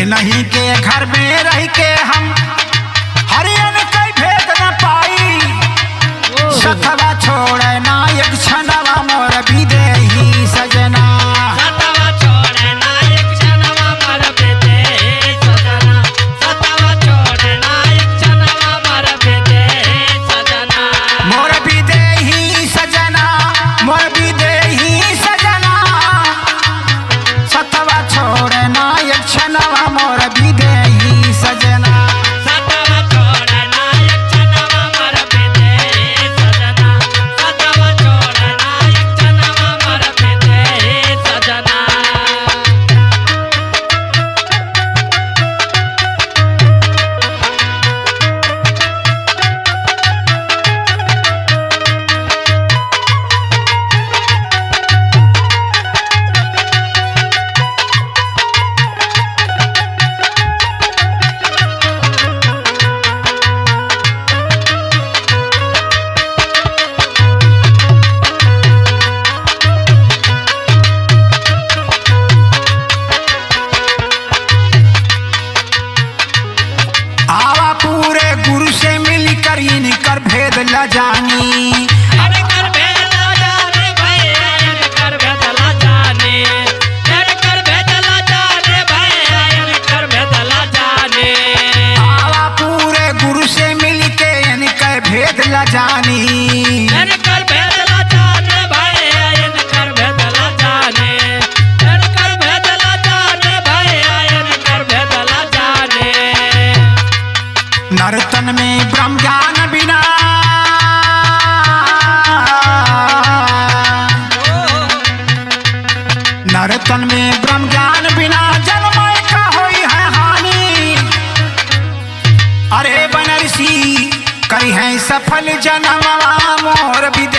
नहीं के घर में रह के हम हरियन कई भेद न पाई। सतवा छोड़े ना एक क्षणवा मोर विदेही सजना। सतवा छोड़े ना एक क्षणवा मोर विदेही सजना। सतवा छोड़े ना एक क्षणवा मोर विदेही सजना। मोर विदेही सजना, मोर विदेही सजना। सतवा छोड़े ना एक क्षणवा मोर विदेही सजना। सतवा छोड़े ना एक क्षणवा मोर विदेही सजना। सतवा छोड़े ना एक क्षणवा मोर विदेही सजना। आवा पूरे गुरु से मिलकर इनकर भेद ल जानी। अरे कर भेदला जाने भैया, अरे कर भेदला जाने। अरे कर भेदला जाने भैया, अरे कर भेदला जाने। आवा पूरे गुरु से मिलके इनकर भेद ल जानी। अरे कर भेदला जाने भैया, अरे कर भेदला जाने। अरे कर भेदला जाने भैया, अरे कर भेदला जाने। नर्तन में ब्रह्म ज्ञान बिना नर्तन में ब्रह्म ज्ञान बिना जन्मय का होई है हानि। अरे बनरसी करी है सफल जन्मवा मोर विदेही